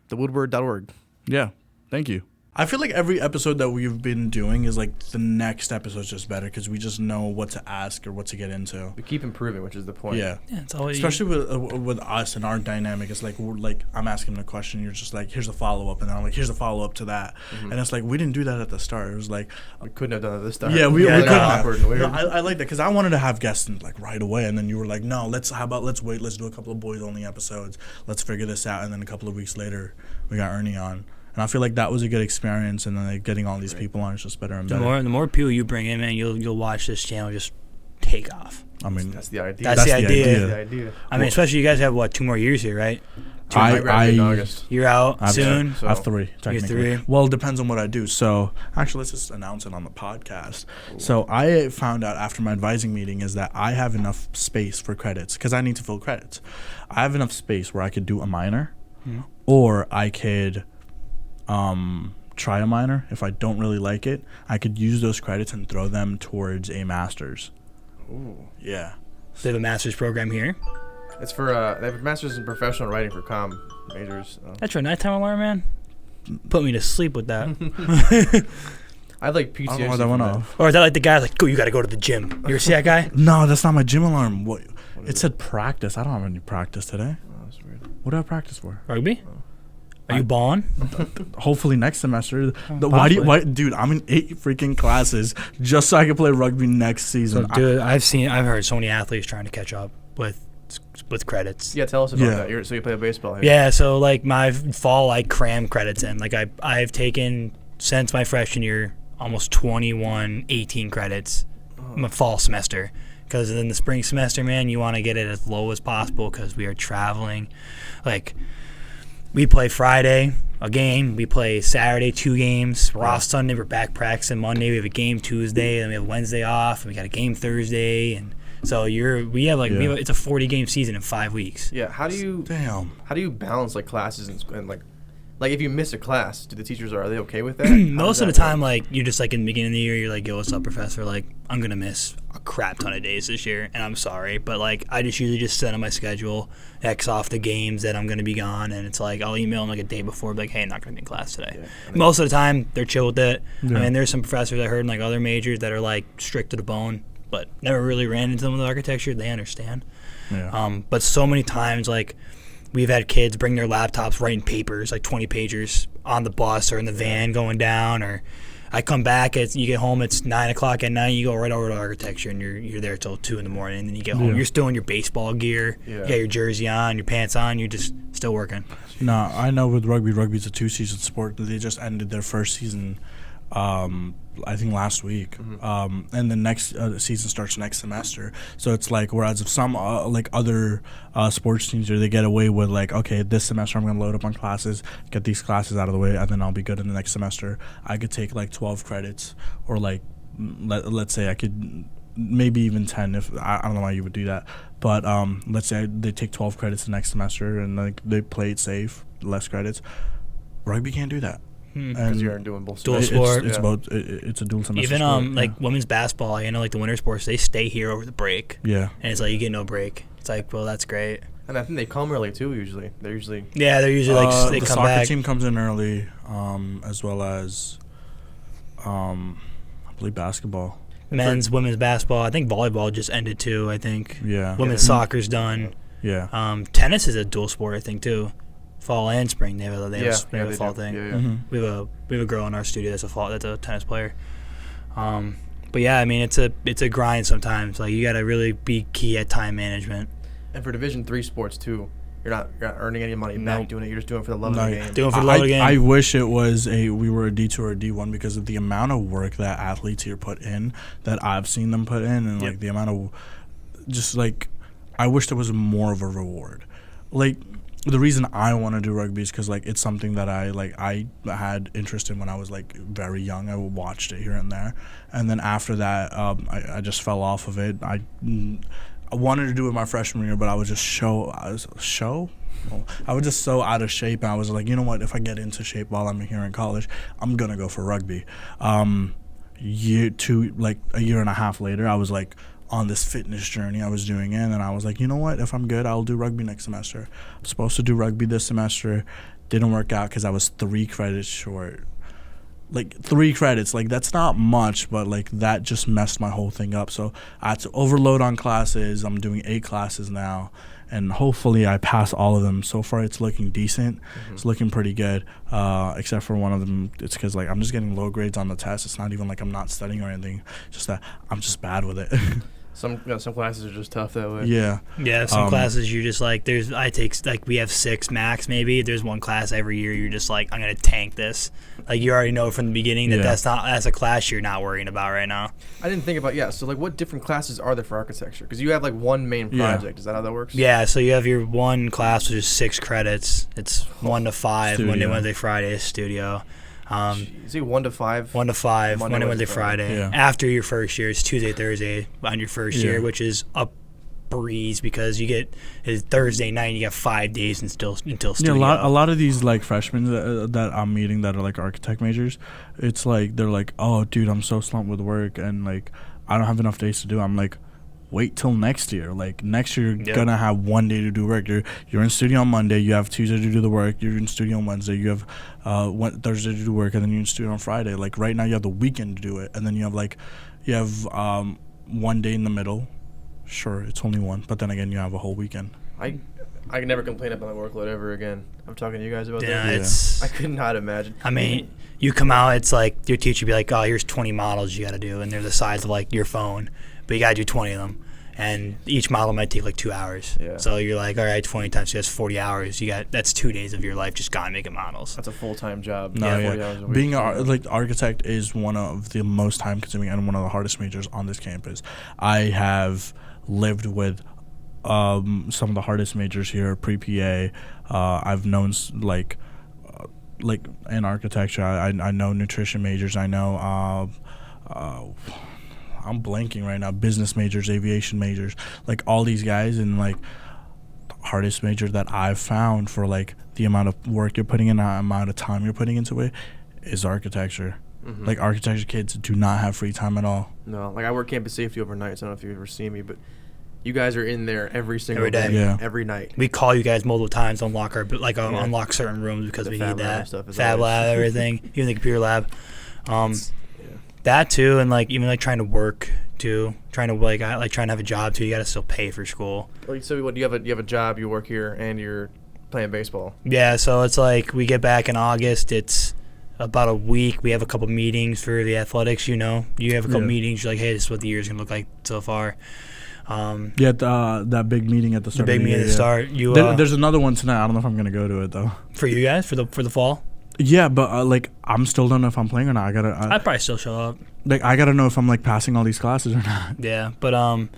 thewoodward.org. Yeah, thank you. I feel like every episode that we've been doing is like the next episode's just better because we just know what to ask or what to get into. We keep improving, which is the point. Yeah. Yeah, it's always Especially with us and our dynamic, it's like I'm asking a question, you're just like, here's a follow up, and then I'm like, here's a follow up to that, and it's like we didn't do that at the start. It was like We couldn't have done it this time. yeah, we It couldn't got have. awkward and weird. No, I like that because I wanted to have guests in, like right away, and then you were like, no, let's wait, let's do a couple of boys only episodes, let's figure this out, and then a couple of weeks later we got Ernie on. And I feel like that was a good experience, and then like, getting all these people on is just better and better. The more people you bring in, man, you'll watch this channel just take off. I mean, that's the idea. That's the idea. That's the idea. I mean, especially you guys have, what, 2 more years here, right? I graduate in August. You're out soon? I have 3, technically. You're 3? Well, it depends on what I do. So, actually, let's just announce it on the podcast. Ooh. So, I found out after my advising meeting is that I have enough space for credits because I need to fill credits. I have enough space where I could do a minor or I could try a minor. If I don't really like it, I could use those credits and throw them towards a master's. Ooh. Yeah. They have a master's program here? It's for they have a master's in professional writing for comm majors. That's your nighttime alarm, man. Put me to sleep with that. I have like PTSD. I don't know why that went off. Or is that like the guy like, go, you got to go to the gym? You ever see that guy? No, that's not my gym alarm. What it said practice. I don't have any practice today. Oh, that's weird. What do I practice for? Rugby? Are you balling? Hopefully next semester. Why, dude? I'm in 8 freaking classes just so I can play rugby next season. So, dude, I've heard so many athletes trying to catch up with credits. Yeah, tell us about that. So you play baseball here. Yeah, so like my fall, I cram credits in. Like I've taken since my freshman year almost 21 18 credits my fall semester. Because in the spring semester, man, you want to get it as low as possible because we are traveling. Like, we play Friday, a game. We play Saturday, 2 games. We're off Sunday. We're back practicing Monday. We have a game Tuesday. And we have Wednesday off. And we got a game Thursday. And so it's a 40-game season in 5 weeks. Yeah. How do you balance like classes and like if you miss a class, are they okay with that? Most of the time, like you're just like in the beginning of the year, you're like, yo, what's up, professor? Like I'm gonna miss a crap ton of days this year, and I'm sorry, but like I usually just set on my schedule, X off the games that I'm gonna be gone, and it's like I'll email them like a day before, like, hey, I'm not gonna be in class today. Yeah, most of the time, they're chill with it. Yeah. I mean, there's some professors I heard in like other majors that are like strict to the bone, but never really ran into them with architecture. They understand. Yeah. But so many times, like, we've had kids bring their laptops writing papers, like 20 pagers, on the bus or in the van going down. Or I come back, you get home, it's 9 o'clock at night, you go right over to architecture, and you're there till 2 in the morning. And then you get home, you're still in your baseball gear, you got your jersey on, your pants on, you're just still working. No, I know with rugby's a 2-season sport. They just ended their first season, I think last week, and the next season starts next semester. So it's like, whereas if some like other sports teams, they get away with like, okay, this semester I'm gonna load up on classes, get these classes out of the way, and then I'll be good in the next semester. I could take like 12 credits, or like let's say I could maybe even 10 if I don't know why you would do that, but let's say they take 12 credits the next semester and like they play it safe, less credits. Rugby can't do that. Because you're doing both dual sport. It's a dual semester even sport. Like women's basketball, like the winter sports, they stay here over the break. Yeah. And it's like you get no break. It's like, well, that's gret. And I think they come early too. Usually, they're usually like they the come soccer back. team comes in early, as well as I believe basketball. Women's basketball. I think volleyball just ended too. I think. Yeah. Women's soccer's done. Yeah. Tennis is a dual sport, I think, too. Fall and spring, they have a fall thing. Yeah, yeah. We have a girl in our studio that's a tennis player. But yeah, I mean it's a grind sometimes. Like you got to really be key at time management. And for Division III sports too, you're not earning any money back doing it. You're just doing it for the love of the game. Doing it for the love of the game. I wish it was we were a D2 or a D1 because of the amount of work that athletes here put in, that I've seen them put in, and like the amount of just like I wish there was more of a reward. Like, the reason I want to do rugby is because like it's something that I had interest in when I was like very young. I watched it here and there, and then after that, I just fell off of it. I wanted to do it my freshman year, but I was just I was just so out of shape, and I was like, you know what? If I get into shape while I'm here in college, I'm gonna go for rugby. A year and a half later, I was like on this fitness journey I was doing it, and I was like, you know what, if I'm good, I'll do rugby next semester. I'm supposed to do rugby this semester. Didn't work out because I was 3 credits short. Like 3 credits, like that's not much, but like that just messed my whole thing up. So I had to overload on classes. I'm doing 8 classes now, and hopefully I pass all of them. So far it's looking decent. It's looking pretty good, except for one of them. It's because like I'm just getting low grades on the test. It's not even like I'm not studying or anything, just that I'm just bad with it. Some classes are just tough that way. Yeah. Yeah, some classes you're just like, we have 6 max maybe. There's one class every year you're just like, I'm gonna tank this. Like you already know from the beginning that that's a class you're not worrying about right now. I didn't think about so like what different classes are there for architecture? Because you have like one main project. Is that how that works? Yeah, so you have your one class which is 6 credits. It's 1 to 5 studio. Monday, Wednesday, Friday is studio. Is it 1 to 5? 1 to 5 Monday, Wednesday, Friday. Yeah. After your first year, it's Tuesday, Thursday on your first year, which is a breeze because you get Thursday night and you got 5 days until studio. Yeah, a lot of these like freshmen that I'm meeting that are like architect majors, it's like they're like, oh dude, I'm so slumped with work and like I don't have enough days to do. I'm like, wait till next year. Like next year you're gonna have 1 day to do work. You're in studio on Monday, you have Tuesday to do the work, you're in studio on Wednesday, you have Thursday to do work, and then you're in studio on Friday. Like right now you have the weekend to do it, and then you have 1 day in the middle. Sure, it's only one, but then again you have a whole weekend. I can never complain about my workload ever again. I'm talking to you guys about that. Yeah, I could not imagine. I mean, you come out, it's like your teacher be like, oh, here's 20 models you got to do, and they're the size of like your phone, but you got to do 20 of them. And each model might take like 2 hours. Yeah. So you're like, all right, 20 times 2, that's 40 hours. That's 2 days of your life just gone making models. That's a full-time job. No, 40 hours a week. Being like architect is one of the most time-consuming and one of the hardest majors on this campus. I have lived with some of the hardest majors here, pre-PA. I've known like in architecture, I know nutrition majors. I know I'm blanking right now. Business majors, aviation majors, like all these guys, and like the hardest major that I've found for like the amount of work you're putting in, the amount of time you're putting into it, is architecture. Mm-hmm. Like architecture kids do not have free time at all. No, like I work campus safety overnight. So I don't know if you've ever seen me, but you guys are in there every single day, every night. We call you guys multiple times to unlock unlock certain rooms because we need that. Fab lab, everything, even the computer lab. That too, and like even like trying to work too, trying to have a job too. You got to still pay for school. So what, you have a job, you work here, and you're playing baseball. Yeah, so it's like we get back in August. It's about a week. We have a couple meetings for the athletics. You have a couple meetings. You're like, hey, this is what the year's gonna look like so far. That big meeting at the start. The big meeting at the start. There's another one tonight. I don't know if I'm gonna go to it though. For you guys, for the fall. Yeah, but like I'm still don't know if I'm playing or not. I'd probably still show up. Like I gotta know if I'm like passing all these classes or not. Yeah, but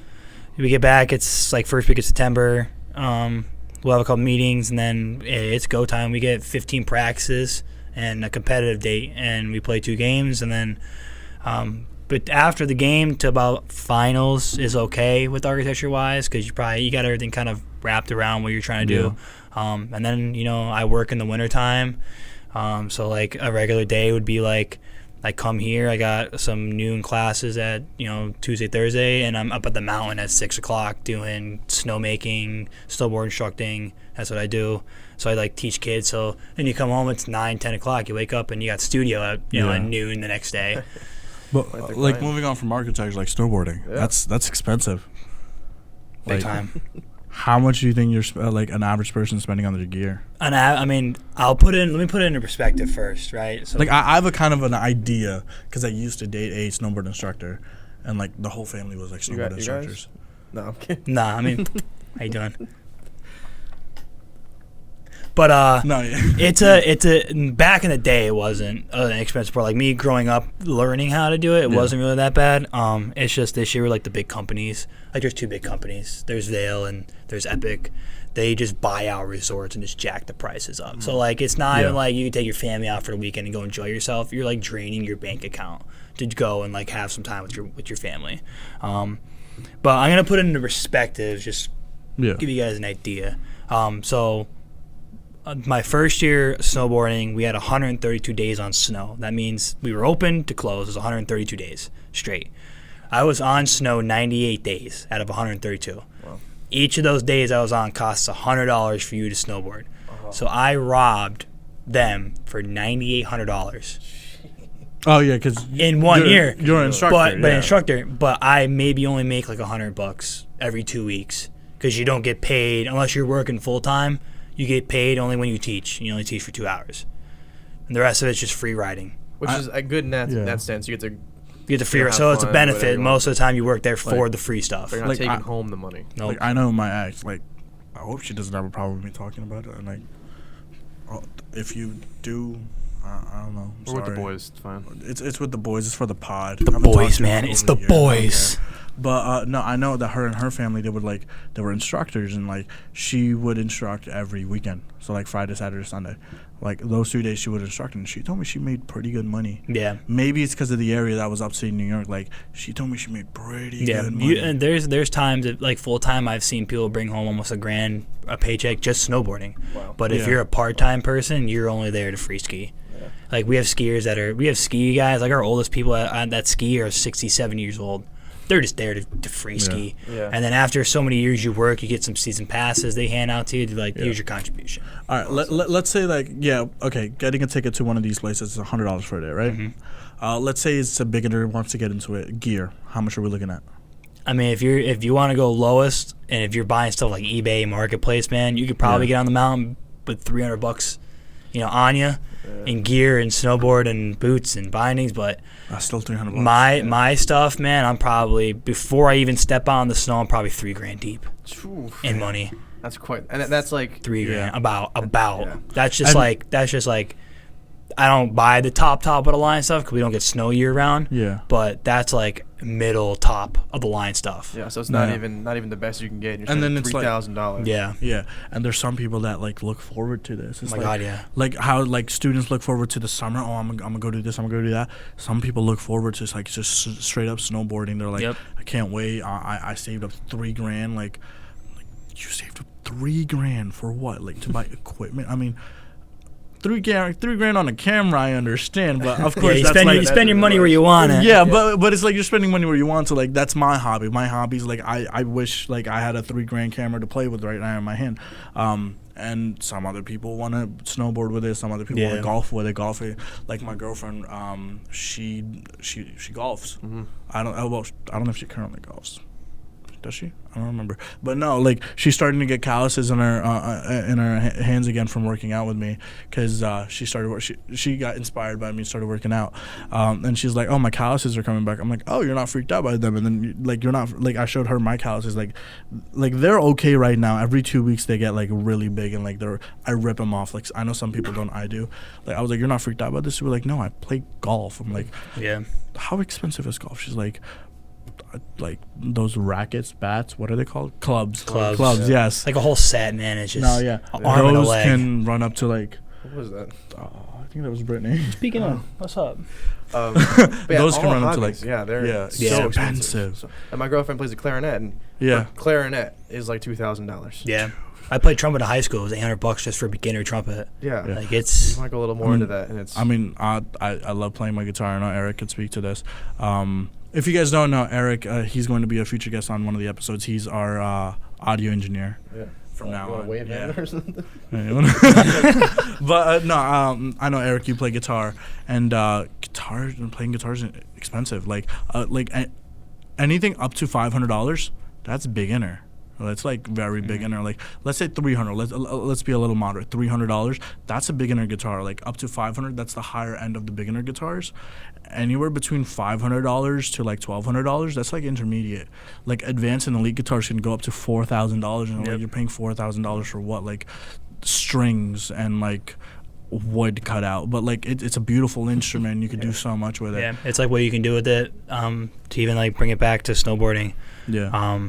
we get back. It's like first week of September. We'll have a couple meetings and then it's go time. We get 15 practices and a competitive date, and we play 2 games, and then. But after the game to about finals is okay with architecture wise because you got everything kind of wrapped around what you're trying to do. And then I work in the wintertime. So like a regular day would be like I come here, I got some noon classes at Tuesday, Thursday, and I'm up at the mountain at 6 o'clock doing snowmaking, snowboard instructing. That's what I do. So I like teach kids. So then you come home, it's 9, 10 o'clock. You wake up and you got studio at at noon the next day. But like moving on from architecture, like snowboarding, that's expensive. Big time. How much do you think you're like an average person spending on their gear? I mean, let me put it into perspective first, right? So like I have a kind of an idea because I used to date a snowboard instructor, and like the whole family was like snowboard instructors. No, I'm kidding. Nah, I mean, how you doing? But no, it's a back in the day it wasn't an expensive sport. Like me growing up learning how to do it, it wasn't really that bad. It's just this year like the big companies, like there's 2 big companies. There's Vail and there's Epic. They just buy out resorts and just jack the prices up. So like it's not even like you can take your family out for the weekend and go enjoy yourself. You're like draining your bank account to go and like have some time with your family. But I'm gonna put it into perspective, just give you guys an idea. So. My first year snowboarding, we had 132 days on snow. That means we were open to close. It was 132 days straight. I was on snow 98 days out of 132. Wow. Each of those days I was on costs $100 for you to snowboard. Uh-huh. So I robbed them for $9,800. Oh yeah, because in 1 year, you're an instructor, but I maybe only make like $100 every 2 weeks because you don't get paid unless you're working full time. You get paid only when you teach. You only teach for 2 hours. And the rest of it's just free riding. Which is good in that sense. You get to You get the free, You'll so have it's a fun, benefit. whatever you Most want. of the time, you work there for Like, the free stuff. They're not Like, taking home the money. Nope. Like I know my ex. Like I hope she doesn't have a problem with me talking about it. And like, if you do, I don't know. Or with the Sorry. boys, it's fine. It's with the boys. It's for the pod. The I haven't talked boys, to her man. over It's the the years. I don't boys. care. But no, I know that her and her family they were instructors and like she would instruct every weekend. So like Friday, Saturday, Sunday, like those 2 days she would instruct and she told me she made pretty good money. Yeah. Maybe it's because of the area that was upstate New York. Like she told me she made pretty good money. And there's times that like full time I've seen people bring home almost $1,000 a paycheck just snowboarding. Wow. But if Yeah. you're a part time person, you're only there to free ski. Yeah. Like we have ski guys. Like our oldest people that ski are 67 years old. They're just there to free ski. Yeah. And then after so many years you work, you get some season passes they hand out to you. They're like, here's your contribution. All right, let's say like okay, getting a ticket to one of these places is $100 for a day, right? Mm-hmm. Let's say it's a beginner who wants to get into it. Gear, how much are we looking at? I mean, if you want to go lowest, and if you're buying stuff like eBay Marketplace, man, you could probably get on the mountain with $300, on you, in gear and snowboard and boots and bindings. But Still $300. my stuff, man, I'm probably before I even step out on the snow, I'm probably $3,000 deep Oof. in money. That's quite, and that's like $3,000 Yeah. about. Yeah. That's just like I don't buy the top of the line stuff because we don't get snow year round. Yeah. But that's like middle top of the line stuff. Yeah, so it's No. not even the best you can get. You're And then spending it's like- $3,000. Yeah. Yeah, and there's some people that like look forward to this. It's Oh my God, yeah. Like how like students look forward to the summer. Oh, I'm gonna go do this. I'm gonna go do that. Some people look forward to like just straight up snowboarding. They're like, Yep. I can't wait. I saved up $3,000. Like you saved up $3,000 for what? Like to buy equipment? I mean. $3,000 on a camera, I understand, but of course you that's spend, like you spend your money where you want it. yeah, but it's like you're spending money where you want to. Like that's my hobby. My hobby's like I wish like I had a $3,000 camera to play with right now in my hand. And some other people want to snowboard with it. Some other people want to golf with it. Like my girlfriend, she golfs. Mm-hmm. I don't know if she currently golfs. Does she? I don't remember. But no, like she's starting to get calluses in her hands again from working out with me because she got inspired by me and started working out. And she's like, "Oh, my calluses are coming back." I'm like, "Oh, you're not freaked out by them?" And then you're not like I showed her my calluses like they're okay right now. Every 2 weeks they get like really big and like I rip them off. Like I know some people don't. I do. Like I was like, "You're not freaked out about this?" She was like, "No, I play golf." I'm like, Yeah. "How expensive is golf?" She's like those rackets, bats, what are they called? Clubs, yes. Like a whole set, man. It's just No, yeah. an arm and a Those leg. can run up to like, What was that? I think that was Brittany. Speaking of, what's up? But yeah, Those can all run up to hobbies, like, they're yeah, so so expensive. expensive. So, and my girlfriend plays the clarinet, and Yeah. her clarinet is like $2,000. Yeah. I played trumpet in high school. It was $800 just for a beginner trumpet. Yeah. Yeah. Like it's You might go a little more into that, and it's. I mean, I love playing my guitar. I know Eric could speak to this. If you guys don't know Eric, he's going to be a future guest on one of the episodes. He's our audio engineer. Yeah. From now you wanna on, wave yeah. at her or something? But I know Eric. You play guitar, and playing guitar is expensive. Like anything up to $500, that's beginner. That's like very beginner. Like let's say $300. Let's be a little moderate. $300. That's a beginner guitar. Like up to $500. That's the higher end of the beginner guitars. Anywhere between $500 to like $1,200. That's like intermediate. Like advanced and elite guitars can go up to $4,000, and like you're paying $4,000 for what? Like strings and like wood cut out. But like it's a beautiful instrument. You can do so much with it. yeah. It's like what you can do with it. To even like bring it back to snowboarding. Yeah.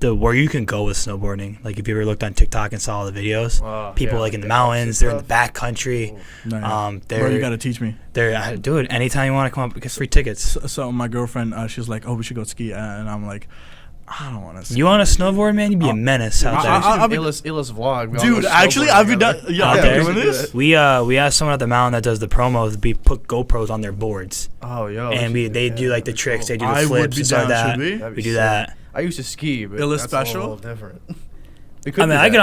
Where you can go with snowboarding. Like if you ever looked on TikTok and saw all the videos, people like in the mountains, they're in the back country. Bro, They're you gotta teach me. dude. Anytime you want to come up, get free tickets. So my girlfriend, she's like, "Oh, we should go ski," and I'm like, "I don't want to." ski. You want to snowboard, man? You'd be a menace out there. I'll be- Illest vlog. We all Dude, go actually, snowboarding I've been together. done. Yeah, Out I've there. been doing this. We have someone at the mountain that does the promos. Put GoPros on their boards, Oh, yo. and they do like the tricks. They do the I would flips be and stuff like down. that. Should we? That'd be We do sick. that. I used to ski, but Illa that's special? a little different. I mean, like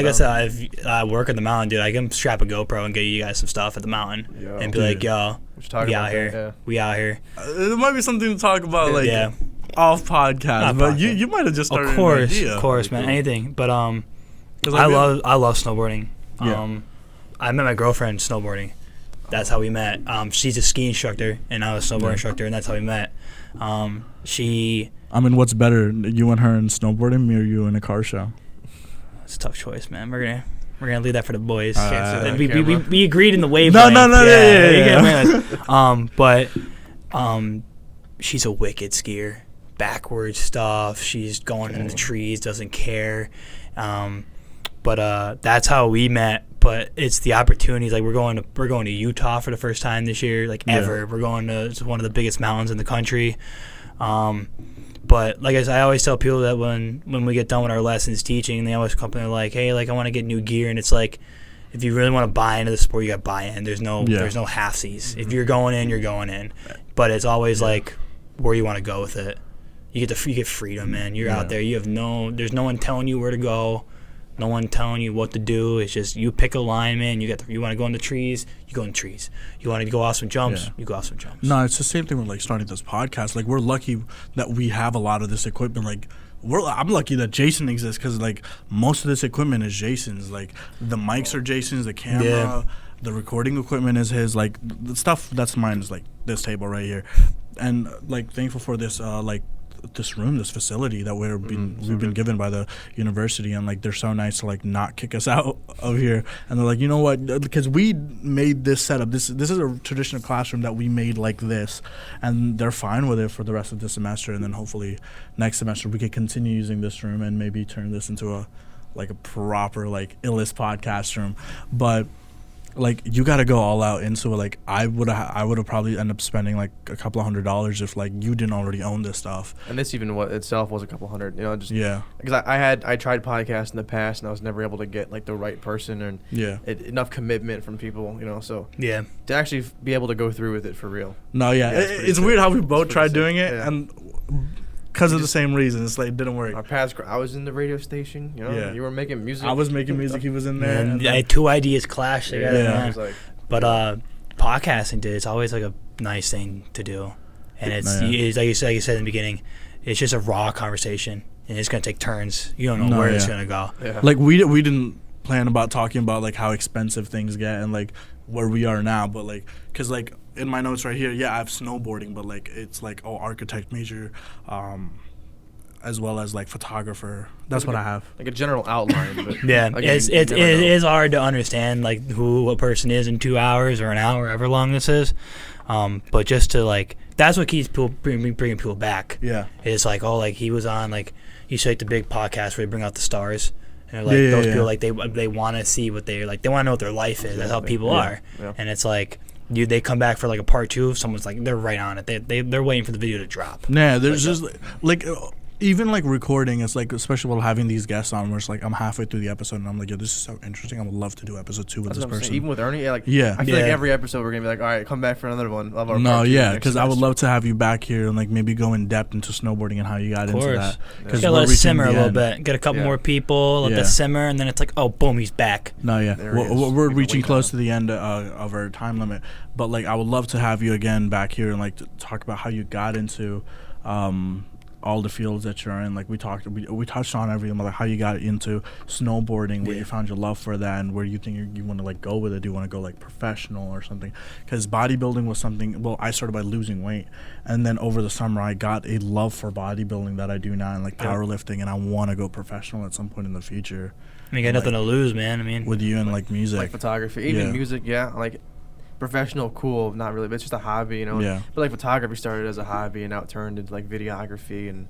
I said, I work at the mountain, dude. I can strap a GoPro and get you guys some stuff at the mountain, Yo. and be Dude. like, "Yo, we out here. Yeah. We out here." It might be something to talk about, like Yeah. off podcast. Not But podcast. you might have just started Of course, an idea. of course, man. Cool. Anything, but 'Cause I love snowboarding. Yeah. I met my girlfriend snowboarding. That's how we met. She's a ski instructor, and I was a snowboard instructor, and that's how we met. I mean, what's better, you and her in snowboarding, me or you in a car show? It's a tough choice, man. We're gonna leave that for the boys. Can't We agreed in the wavelength. No, yeah. But she's a wicked skier. Backwards stuff. She's going in the trees, doesn't care. But that's how we met. But it's the opportunities. Like we're going to Utah for the first time this year, like ever. We're going to one of the biggest mountains in the country. But like I always tell people that when we get done with our lessons teaching, they always come up and they're like, hey, like I want to get new gear, and it's like, if you really want to buy into the sport, you got to buy in. There's no halfsies. Mm-hmm. If you're going in, you're going in. But it's always like where you want to go with it. You get freedom, man. You're out there. There's no one telling you where to go. No one telling you what to do. It's just you pick a line, man. You want to go in the trees, you go in the trees. You want to go off some jumps, you go off some jumps. No, it's the same thing with like starting this podcast. Like we're lucky that we have a lot of this equipment. Like I'm lucky that Jason exists because like most of this equipment is Jason's. Like the mics are Jason's, the camera, the recording equipment is his. Like the stuff that's mine is like this table right here, and like thankful for this this room, this facility that we've been given by the university, and like they're so nice to like not kick us out of here. And they're like, you know what, because we made this setup, this is a traditional classroom that we made like this, and they're fine with it for the rest of the semester. And then hopefully next semester we could continue using this room and maybe turn this into a proper like Illest podcast room. But like you got to go all out into it. Like I would have probably ended up spending like a couple of $100s if like you didn't already own this stuff. And this even itself was a couple hundred, just because I tried podcasts in the past and I was never able to get like the right person and enough commitment from people, so to actually be able to go through with it for real. No, it's weird how we both tried doing it and because of the same reasons, like it didn't work. Our paths. I was in the radio station. You were making music. I was making music. He was in there. And I had two ideas clash together. Yeah. But podcasting, dude, it's always like a nice thing to do, and it's like you said in the beginning, it's just a raw conversation, and it's gonna take turns. You don't know where it's gonna go. Yeah. Like we didn't plan about talking about like how expensive things get and like where we are now, but like because like. In my notes right here, I have snowboarding, but like it's like architect major, as well as like photographer. That's what I have. Like a general outline. But it is hard to understand like who a person is in 2 hours or an hour, however long this is. But just to like that's what keeps people bringing people back. Yeah, it's like he was on like you say like the big podcast where they bring out the stars. And like those people like they want to see what they like. They want to know what their life is. That's how people are. Yeah. And it's like. They come back for like a part 2. Someone's like they're right on it. They're waiting for the video to drop. Yeah, there's just like even like recording. It's like especially while having these guests on, where it's like I'm halfway through the episode and I'm like, this is so interesting. I would love to do episode 2 with this person. Even with Ernie, I feel like every episode we're gonna be like, all right, come back for another one. Love our because I would love to have you back here and like maybe go in depth into snowboarding and how you got into that. Because gotta let it simmer a little bit. Get a couple more people, let that simmer, and then it's like, oh, boom, he's back. We're reaching close to the end of our time limit, but like I would love to have you again back here and like to talk about how you got into. All the fields that you're in, like we touched on everything, like how you got into snowboarding, where you found your love for that, and where you think you want to like go with it. Do you want to go like professional or something? Because bodybuilding was something. Well, I started by losing weight, and then over the summer I got a love for bodybuilding that I do now, and like powerlifting, and I want to go professional at some point in the future. I mean, you got nothing to lose, man. I mean, with you and like music, like photography, even music, like. Professional, cool, not really, but it's just a hobby, But like photography started as a hobby and now it turned into like videography and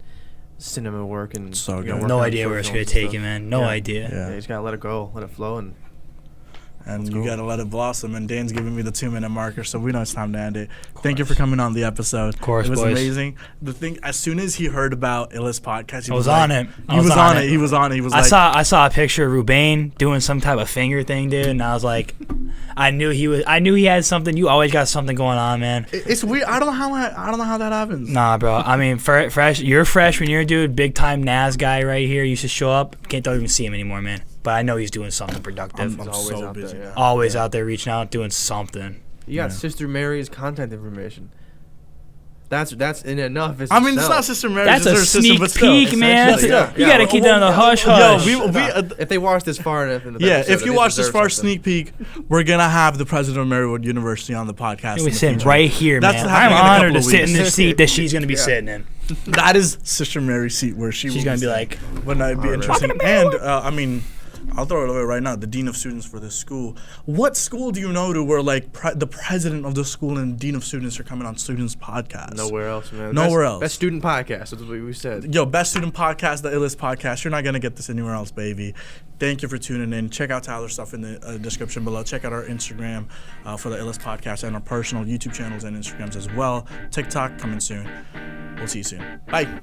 cinema work and so good. No idea where it's gonna take you, man. No idea. Yeah, you just gotta let it go, let it flow, and you gotta let it blossom. And Dan's giving me the 2-minute marker, so we know it's time to end it. Thank you for coming on the episode. Of course, it was boys. Amazing. The thing, as soon as he heard about Illest podcast, he was on it. He was on it. He was on it. He was. I saw a picture of Rubane doing some type of finger thing, dude, and I was like, I knew he had something. You always got something going on, man. It's weird. I don't know how that happens. Nah, bro. I mean, you're freshman year, dude. Big time NAS guy right here. Used to show up. Don't even see him anymore, man. But I know he's doing something productive. I'm always so out busy. there, Always out there reaching out, doing something. You got Sister Mary's content information. That's enough. I mean, it's not Sister Mary. That's a sister, sneak but still. peek, man. Yeah. You gotta keep that on the hush hush. Yo, If they watch this far enough in the yeah, episode, if you they watch this deserve far something. sneak peek, we're gonna have the president of Marywood University on the podcast. We're sitting right here, That's man. I'm happening in a honored couple to of sit in weeks. the seat that she's gonna be sitting in. That is Sister Mary's seat where she's gonna be like, wouldn't that be interesting? And I mean, I'll throw it away right now. The dean of students for this school. What school do you know to where like the president of the school and dean of students are coming on students' podcast? Nowhere else, man. Nowhere else. Best student podcast. That's what we said. Yo, best student podcast, the illest podcast. You're not gonna get this anywhere else, baby. Thank you for tuning in. Check out Tyler's stuff in the description below. Check out our Instagram for the illest podcast and our personal YouTube channels and Instagrams as well. TikTok coming soon. We'll see you soon. Bye.